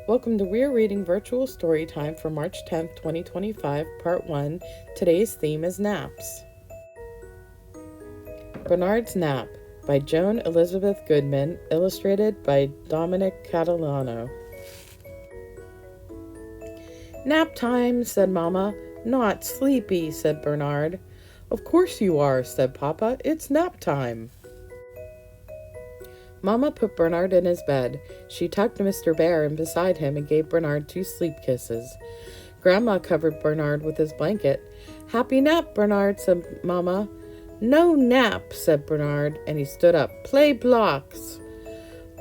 Welcome to Weir Reading Virtual Story Time for March 10th, 2025, Part 1. Today's theme is naps. Bernard's Nap by Joan Elizabeth Goodman, illustrated by Dominic Catalano. Nap time, said Mama. Not sleepy, said Bernard. Of course you are, said Papa. It's nap time. Mama put Bernard in his bed. She tucked Mr. Bear in beside him and gave Bernard 2 sleep kisses. Grandma covered Bernard with his blanket. Happy nap, Bernard, said Mama. No nap, said Bernard, and he stood up. Play blocks.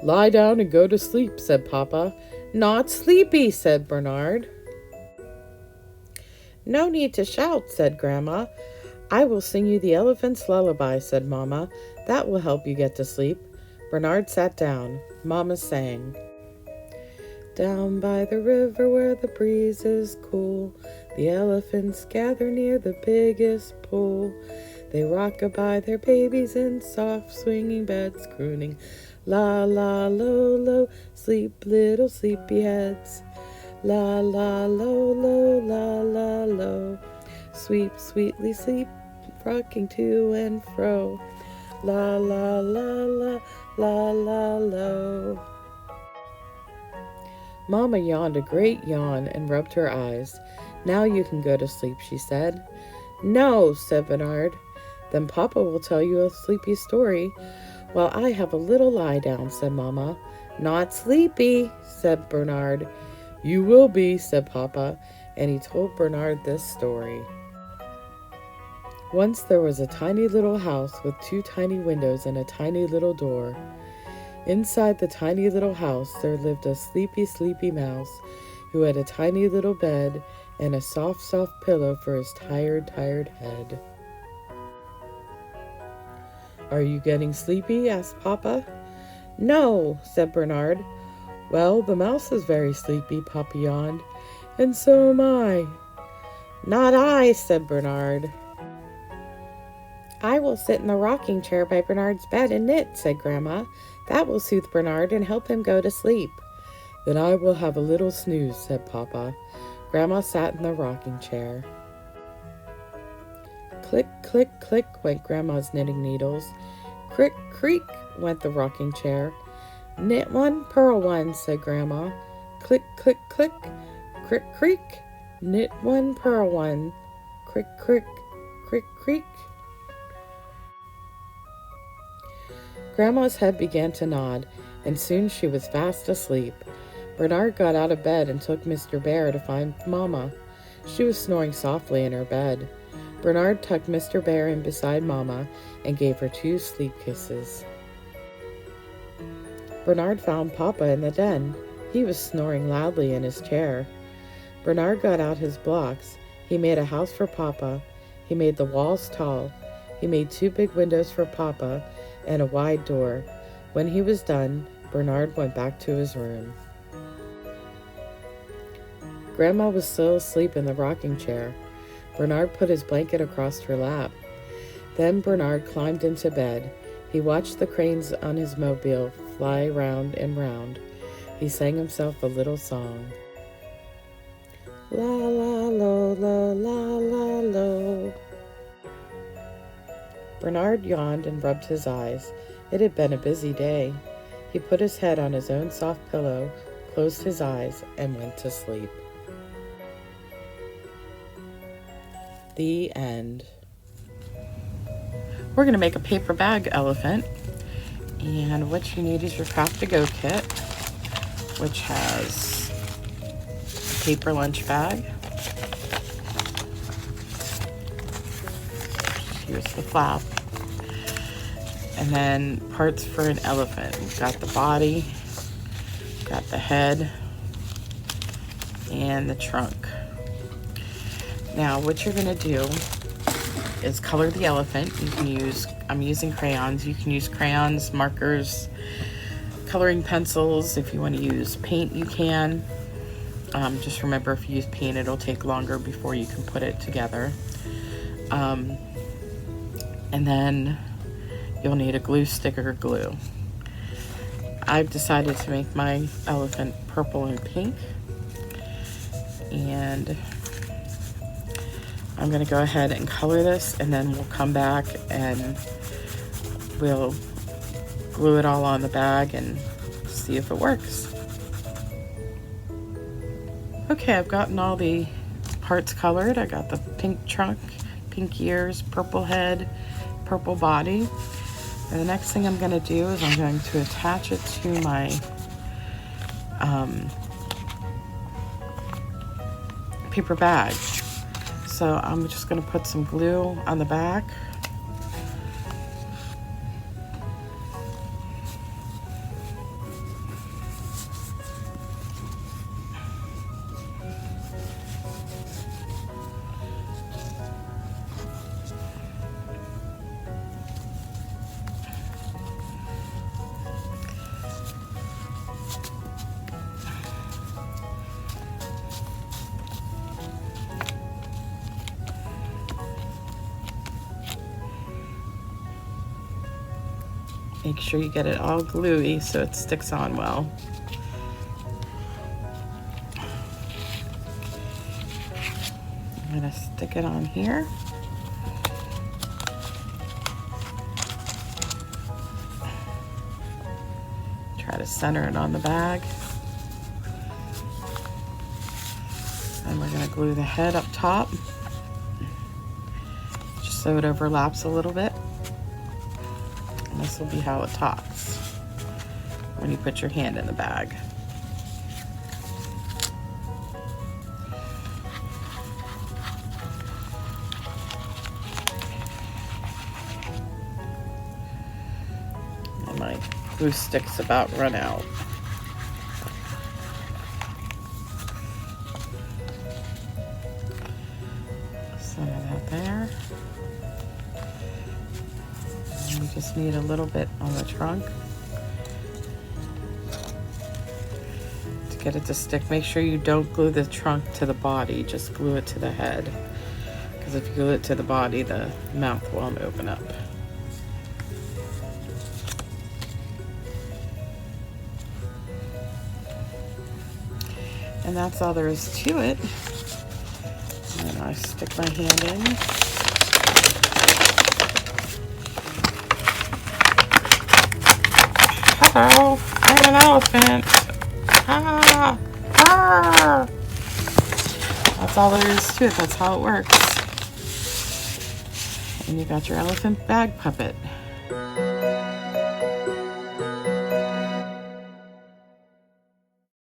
Lie down and go to sleep, said Papa. Not sleepy, said Bernard. No need to shout, said Grandma. I will sing you the elephant's lullaby, said Mama. That will help you get to sleep. Bernard sat down. Mama sang. Down by the river where the breeze is cool, the elephants gather near the biggest pool. They rock-a-bye their babies in soft swinging beds, crooning, la la lo lo, sleep little sleepyheads. La la lo lo, la la lo, sweep sweetly sleep, rocking to and fro. La la la la, la la lo. Mama yawned a great yawn and rubbed her eyes. Now you can go to sleep, she said. No, said Bernard. Then Papa will tell you a sleepy story while I have a little lie down, said Mama. Not sleepy, said Bernard. You will be, said Papa, and he told Bernard this story. Once there was a tiny little house with 2 tiny windows and a tiny little door. Inside the tiny little house there lived a sleepy, sleepy mouse who had a tiny little bed and a soft, soft pillow for his tired, tired head. Are you getting sleepy? Asked Papa. No, said Bernard. Well, the mouse is very sleepy, Papa yawned, and so am I. Not I, said Bernard. I will sit in the rocking chair by Bernard's bed and knit, said Grandma. That will soothe Bernard and help him go to sleep. Then I will have a little snooze, said Papa. Grandma sat in the rocking chair. Click, click, click went Grandma's knitting needles. Crick, creak went the rocking chair. Knit 1, purl 1, said Grandma. Click, click, click, crick, creak. Knit 1, purl 1. Crick, crick, crick, creak. Grandma's head began to nod, and soon she was fast asleep. Bernard got out of bed and took Mr. Bear to find Mama. She was snoring softly in her bed. Bernard tucked Mr. Bear in beside Mama and gave her 2 sleep kisses. Bernard found Papa in the den. He was snoring loudly in his chair. Bernard got out his blocks. He made a house for Papa. He made the walls tall. He made 2 big windows for Papa and a wide door. When he was done, Bernard went back to his room. Grandma was still asleep in the rocking chair. Bernard put his blanket across her lap. Then Bernard climbed into bed. He watched the cranes on his mobile fly round and round. He sang himself a little song. La la lo lo la la lo. Bernard yawned and rubbed his eyes. It had been a busy day. He put his head on his own soft pillow, closed his eyes, and went to sleep. The end. We're going to make a paper bag elephant. And what you need is your Craft to Go kit, which has a paper lunch bag. Here's the flap. And then parts for an elephant. We've got the body, got the head, and the trunk. Now what you're going to do is color the elephant. You can use, I'm using crayons. You can use crayons, markers, coloring pencils. If you want to use paint, you can. Just remember, if you use paint, it'll take longer before you can put it together. And then you'll need a glue stick or glue. I've decided to make my elephant purple and pink. And I'm going to go ahead and color this, and then we'll come back and we'll glue it all on the bag and see if it works. Okay, I've gotten all the parts colored. I got the pink trunk, pink ears, purple head, purple body. And the next thing I'm going to do is I'm going to attach it to my paper bag. So I'm just going to put some glue on the back. Make sure you get it all gluey so it sticks on well. I'm going to stick it on here. Try to center it on the bag. And we're going to glue the head up top, just so it overlaps a little bit. And this will be how it talks when you put your hand in the bag. And my glue stick's about run out. Center that there. We just need a little bit on the trunk to get it to stick. Make sure you don't glue the trunk to the body, just glue it to the head. Because if you glue it to the body, the mouth won't open up. And that's all there is to it. And I stick my hand in. Hello, I'm an elephant. Ah, ah. That's all there is to it. That's how it works. And you got your elephant bag puppet.